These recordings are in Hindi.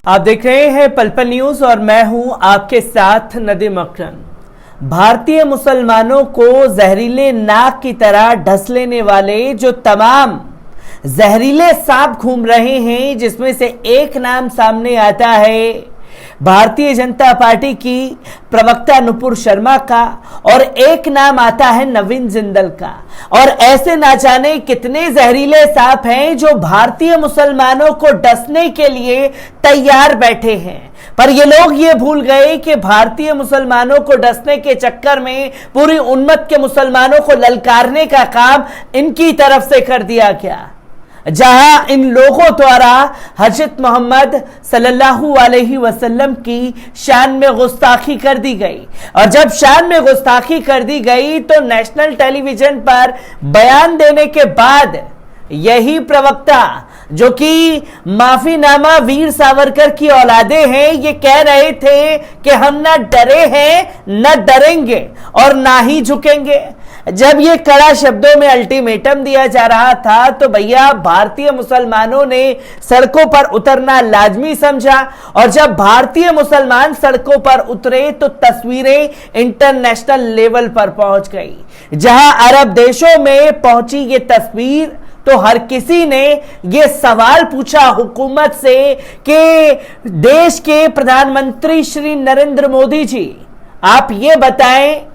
आप देख रहे हैं पल पल न्यूज और मैं हूं आपके साथ नदीम अकरम। भारतीय मुसलमानों को जहरीले नाक की तरह ढस लेने वाले जो तमाम जहरीले सांप घूम रहे हैं, जिसमें से एक नाम सामने आता है भारतीय जनता पार्टी की प्रवक्ता नुपुर शर्मा का और एक नाम आता है नवीन जिंदल का। और ऐसे ना जाने कितने जहरीले सांप हैं जो भारतीय मुसलमानों को डसने के लिए तैयार बैठे हैं। पर ये लोग ये भूल गए कि भारतीय मुसलमानों को डसने के चक्कर में पूरी उम्मत के मुसलमानों को ललकारने का काम इनकी तरफ से कर दिया गया, जहां इन लोगों द्वारा हजरत मोहम्मद सल्लल्लाहु अलैहि वसल्लम की शान में गुस्ताखी कर दी गई। और जब शान में गुस्ताखी कर दी गई तो नेशनल टेलीविजन पर बयान देने के बाद यही प्रवक्ता, जो कि माफीनामा वीर सावरकर की औलादे हैं, ये कह रहे थे कि हम ना डरे हैं, न डरेंगे और ना ही झुकेंगे। जब ये कड़ा शब्दों में अल्टीमेटम दिया जा रहा था तो भैया भारतीय मुसलमानों ने सड़कों पर उतरना लाजमी समझा। और जब भारतीय मुसलमान सड़कों पर उतरे तो तस्वीरें इंटरनेशनल लेवल पर पहुंच गई। जहां अरब देशों में पहुंची ये तस्वीर तो हर किसी ने ये सवाल पूछा हुकूमत से कि देश के प्रधानमंत्री श्री नरेंद्र मोदी जी, आप ये बताएं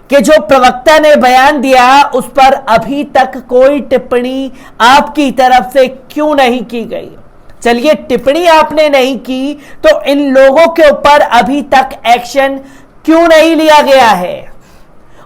कि जो प्रवक्ता ने बयान दिया उस पर अभी तक कोई टिप्पणी आपकी तरफ से क्यों नहीं की गई। चलिए, टिप्पणी आपने नहीं की तो इन लोगों के ऊपर अभी तक एक्शन क्यों नहीं लिया गया है।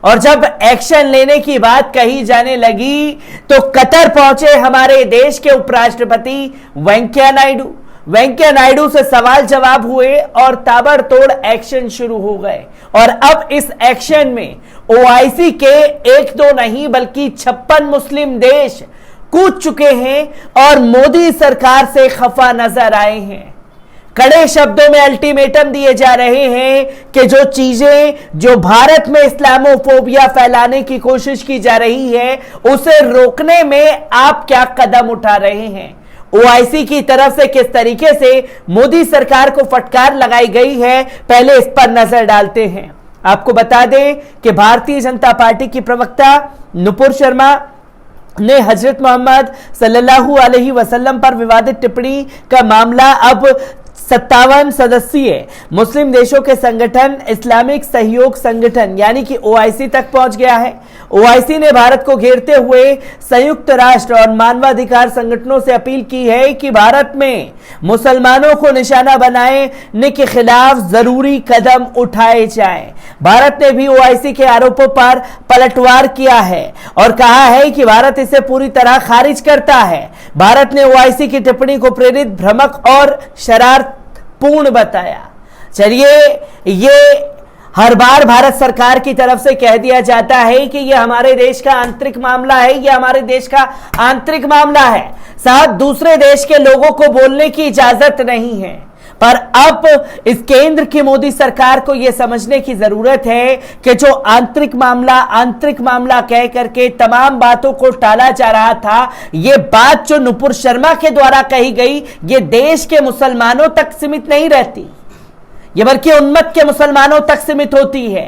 और जब एक्शन लेने की बात कही जाने लगी तो कतर पहुंचे हमारे देश के उपराष्ट्रपति वेंकैया नायडू से सवाल जवाब हुए और ताबड़तोड़ एक्शन शुरू हो गए। और अब इस एक्शन में ओआईसी के एक दो नहीं बल्कि 56 मुस्लिम देश कूद चुके हैं और मोदी सरकार से खफा नजर आए हैं। कड़े शब्दों में अल्टीमेटम दिए जा रहे हैं कि जो चीजें जो भारत में इस्लामोफोबिया फैलाने की कोशिश की जा रही है उसे रोकने में आप क्या कदम उठा रहे हैं। ओआईसी की तरफ से किस तरीके से मोदी सरकार को फटकार लगाई गई है, पहले इस पर नजर डालते हैं। आपको बता दें कि भारतीय जनता पार्टी की प्रवक्ता नुपुर शर्मा ने हजरत मोहम्मद सल्लल्लाहु अलैहि वसल्लम पर विवादित टिप्पणी का मामला अब 57 सदस्यीय मुस्लिम देशों के संगठन इस्लामिक सहयोग संगठन यानी कि ओआईसी तक पहुंच गया है। ओआईसी ने भारत को घेरते हुए संयुक्त राष्ट्र और मानवाधिकार संगठनों से अपील की है कि भारत में मुसलमानों को निशाना बनाने के खिलाफ जरूरी कदम उठाए जाएं। भारत ने भी ओआईसी के आरोपों पर पलटवार किया है और कहा है कि भारत इसे पूरी तरह खारिज करता है। भारत ने ओआईसी की टिप्पणी को प्रेरित, भ्रामक और शरारतपूर्ण बताया। चलिए, ये हर बार भारत सरकार की तरफ से कह दिया जाता है कि यह हमारे देश का आंतरिक मामला है, यह हमारे देश का आंतरिक मामला है, साथ दूसरे देश के लोगों को बोलने की इजाजत नहीं है। पर अब इस केंद्र की मोदी सरकार को यह समझने की जरूरत है कि जो आंतरिक मामला कह करके तमाम बातों को टाला जा रहा था, यह बात जो नुपुर शर्मा के द्वारा कही गई, यह देश के मुसलमानों तक सीमित नहीं रहती, यह बल्कि उम्मत के मुसलमानों तक सीमित होती है।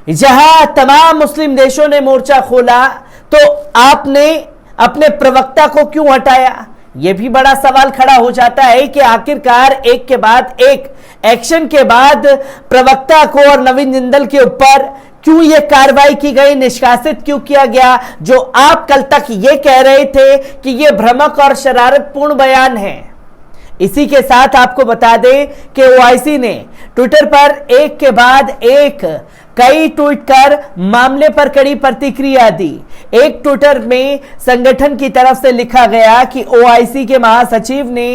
जहां तमाम मुस्लिम देशों ने मोर्चा खोला तो आपने अपने प्रवक्ता को क्यों हटाया? यह भी बड़ा सवाल खड़ा हो जाता है कि आखिरकार एक के बाद एक एक्शन के बाद प्रवक्ता को और नवीन जिंदल के ऊपर क्यों यह कार्रवाई की गई, निष्कासित क्यों किया गया, जो आप कल तक यह कह रहे थे कि यह भ्रामक और शरारतपूर्ण बयान है। इसी के साथ आपको बता दें कि ओआईसी ने ट्विटर पर एक के बाद एक कई ट्वीट कर मामले पर कड़ी प्रतिक्रिया दी। एक ट्विटर में संगठन की तरफ से लिखा गया कि ओआईसी के महासचिव ने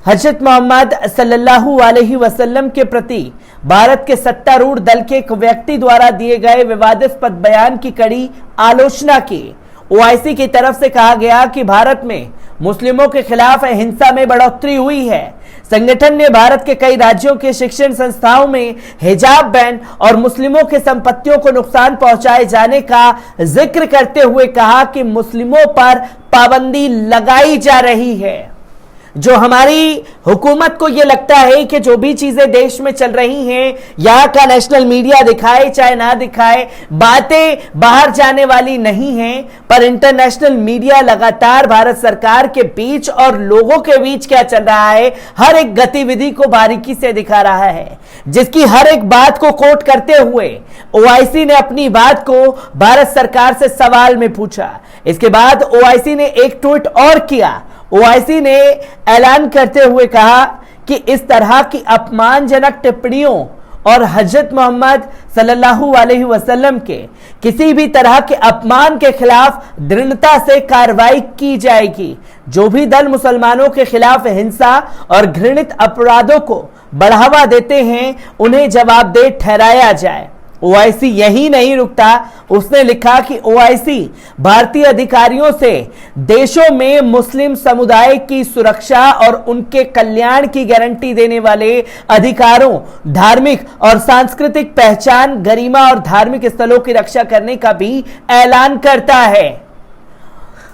हजरत मोहम्मद सल्लल्लाहु अलैहि वसल्लम के प्रति भारत के सत्तारूढ़ दल के एक व्यक्ति द्वारा दिए गए विवादास्पद बयान की कड़ी आलोचना की। ओआईसी की तरफ से कहा गया कि भारत में मुस्लिमों के खिलाफ हिंसा में बढ़ोतरी हुई है। संगठन ने भारत के कई राज्यों के शिक्षण संस्थाओं में हिजाब बैन और मुस्लिमों के संपत्तियों को नुकसान पहुंचाए जाने का जिक्र करते हुए कहा कि मुस्लिमों पर पाबंदी लगाई जा रही है। जो हमारी हुकूमत को यह लगता है कि जो भी चीजें देश में चल रही हैं, यहां का नेशनल मीडिया दिखाए चाहे ना दिखाए, बातें बाहर जाने वाली नहीं हैं, पर इंटरनेशनल मीडिया लगातार भारत सरकार के बीच और लोगों के बीच क्या चल रहा है, हर एक गतिविधि को बारीकी से दिखा रहा है, जिसकी हर एक बात को कोट करते हुए ओआईसी ने अपनी बात को भारत सरकार से सवाल में पूछा। इसके बाद ओआईसी ने एक ट्वीट और किया। ओआईसी ने ऐलान करते हुए कहा कि इस तरह की अपमानजनक टिप्पणियों और हजरत मोहम्मद सल्लल्लाहु अलैहि वसल्लम के किसी भी तरह के अपमान के खिलाफ दृढ़ता से कार्रवाई की जाएगी। जो भी दल मुसलमानों के खिलाफ हिंसा और घृणित अपराधों को बढ़ावा देते हैं, उन्हें जवाबदेह ठहराया जाए। ओआईसी यही नहीं रुकता, उसने लिखा कि ओआईसी भारतीय अधिकारियों से देशों में मुस्लिम समुदाय की सुरक्षा और उनके कल्याण की गारंटी देने वाले अधिकारों, धार्मिक और सांस्कृतिक पहचान, गरिमा और धार्मिक स्थलों की रक्षा करने का भी ऐलान करता है।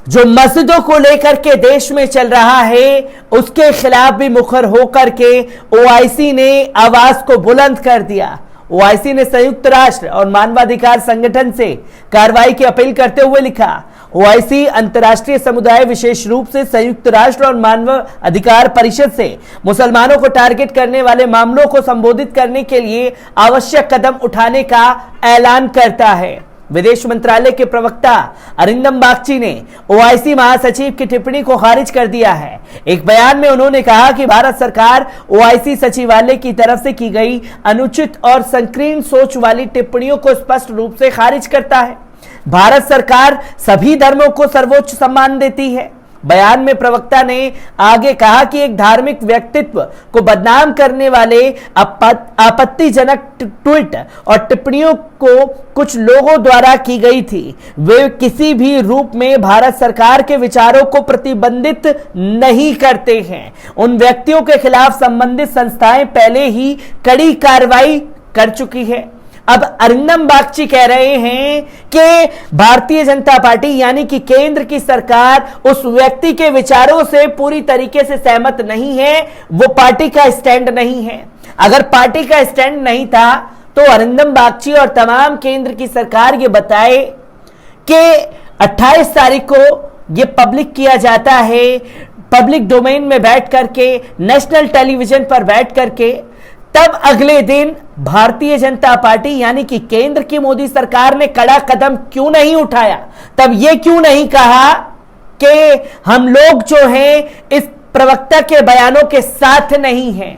जो मस्जिदों को लेकर के देश में चल रहा है, उसके खिलाफ भी मुखर होकर के ओआईसी ने आवाज को बुलंद कर दिया। ओआईसी ने संयुक्त राष्ट्र और मानवाधिकार संगठन से कार्रवाई की अपील करते हुए लिखा, ओआईसी अंतर्राष्ट्रीय समुदाय, विशेष रूप से संयुक्त राष्ट्र और मानव अधिकार परिषद से मुसलमानों को टारगेट करने वाले मामलों को संबोधित करने के लिए आवश्यक कदम उठाने का ऐलान करता है। विदेश मंत्रालय के प्रवक्ता अरिंदम बागची ने ओआईसी महासचिव की टिप्पणी को खारिज कर दिया है। एक बयान में उन्होंने कहा कि भारत सरकार ओआईसी सचिवालय की तरफ से की गई अनुचित और संकीर्ण सोच वाली टिप्पणियों को स्पष्ट रूप से खारिज करता है। भारत सरकार सभी धर्मों को सर्वोच्च सम्मान देती है। बयान में प्रवक्ता ने आगे कहा कि एक धार्मिक व्यक्तित्व को बदनाम करने वाले आपत्तिजनक ट्वीट और टिप्पणियों को कुछ लोगों द्वारा की गई थी, वे किसी भी रूप में भारत सरकार के विचारों को प्रतिबंधित नहीं करते हैं। उन व्यक्तियों के खिलाफ संबंधित संस्थाएं पहले ही कड़ी कार्रवाई कर चुकी है। अब अरिंदम बागची कह रहे हैं कि भारतीय जनता पार्टी यानी कि केंद्र की सरकार उस व्यक्ति के विचारों से पूरी तरीके से सहमत नहीं है, वो पार्टी का स्टैंड नहीं है। अगर पार्टी का स्टैंड नहीं था तो अरिंदम बागची और तमाम केंद्र की सरकार ये बताए कि 28 तारीख को ये पब्लिक किया जाता है, पब्लिक डोमेन में बैठ करके, नेशनल टेलीविजन पर बैठ करके, तब अगले दिन भारतीय जनता पार्टी यानी कि केंद्र की मोदी सरकार ने कड़ा कदम क्यों नहीं उठाया? तब यह क्यों नहीं कहा कि हम लोग जो हैं इस प्रवक्ता के बयानों के साथ नहीं हैं?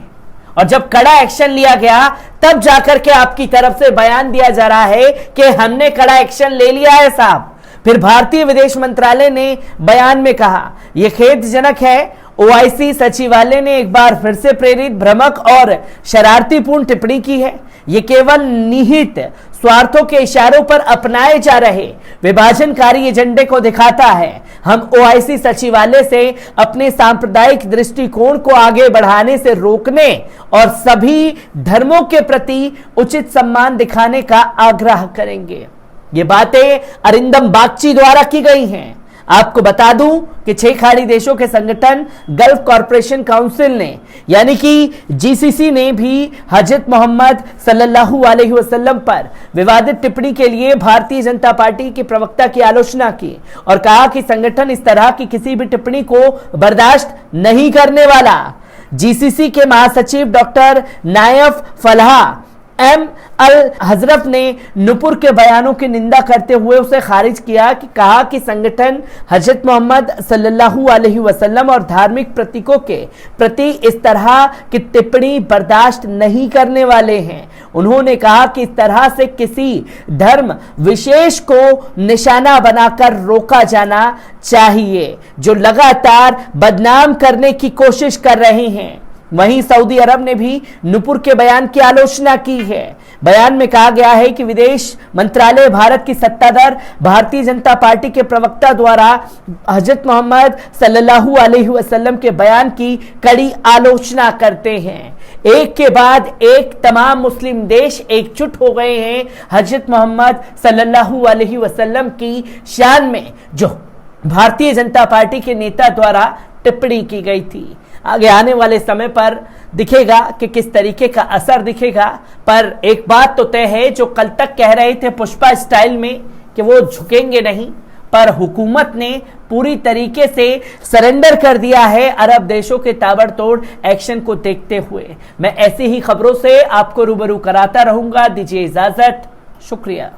और जब कड़ा एक्शन लिया गया तब जाकर के आपकी तरफ से बयान दिया जा रहा है कि हमने कड़ा एक्शन ले लिया है साहब। फिर भारतीय विदेश मंत्रालय ने बयान में कहा, यह खेदजनक है, ओआईसी सचिवालय ने एक बार फिर से प्रेरित, भ्रामक और शरारतीपूर्ण टिप्पणी की है। यह केवल निहित स्वार्थों के इशारों पर अपनाए जा रहे विभाजनकारी एजेंडे को दिखाता है। हम ओआईसी सचिवालय से अपने सांप्रदायिक दृष्टिकोण को आगे बढ़ाने से रोकने और सभी धर्मों के प्रति उचित सम्मान दिखाने का आग्रह करेंगे। ये बातें अरिंदम बागची द्वारा की गई हैं। आपको बता दूं कि 6 खाड़ी देशों के संगठन गल्फ कॉरपोरेशन काउंसिल ने यानी कि जीसीसी ने भी हजरत मोहम्मद सल्लल्लाहु अलैहि वसल्लम पर विवादित टिप्पणी के लिए भारतीय जनता पार्टी के प्रवक्ता की आलोचना की और कहा कि संगठन इस तरह की किसी भी टिप्पणी को बर्दाश्त नहीं करने वाला। जीसीसी के महासचिव डॉक्टर नायफ फलाह एम अल हजरफ ने नुपुर के बयानों की निंदा करते हुए उसे खारिज किया कि कहा कि संगठन हजरत मोहम्मद सल्लल्लाहु अलैहि वसल्लम और धार्मिक प्रतीकों के प्रति इस तरह की टिप्पणी बर्दाश्त नहीं करने वाले हैं। उन्होंने कहा कि इस तरह से किसी धर्म विशेष को निशाना बनाकर रोका जाना चाहिए जो लगातार बदनाम करने की कोशिश कर रहे हैं। वहीं सऊदी अरब ने भी नुपुर के बयान की आलोचना की है। बयान में कहा गया है कि विदेश मंत्रालय भारत की सत्ताधार भारतीय जनता पार्टी के प्रवक्ता द्वारा हजरत मोहम्मद सल्लल्लाहु अलैहि वसल्लम के बयान की कड़ी आलोचना करते हैं। एक के बाद एक तमाम मुस्लिम देश एकजुट हो गए हैं हजरत मोहम्मद सल्लल्लाहु अलैहि वसल्लम की शान में जो भारतीय जनता पार्टी के नेता द्वारा टिप्पणी की गई थी। आगे आने वाले समय पर दिखेगा कि किस तरीके का असर दिखेगा। पर एक बात तो तय है, जो कल तक कह रहे थे पुष्पा स्टाइल में कि वो झुकेंगे नहीं, पर हुकूमत ने पूरी तरीके से सरेंडर कर दिया है अरब देशों के ताबड़तोड़ एक्शन को देखते हुए। मैं ऐसी ही खबरों से आपको रूबरू कराता रहूंगा। दीजिए इजाजत, शुक्रिया।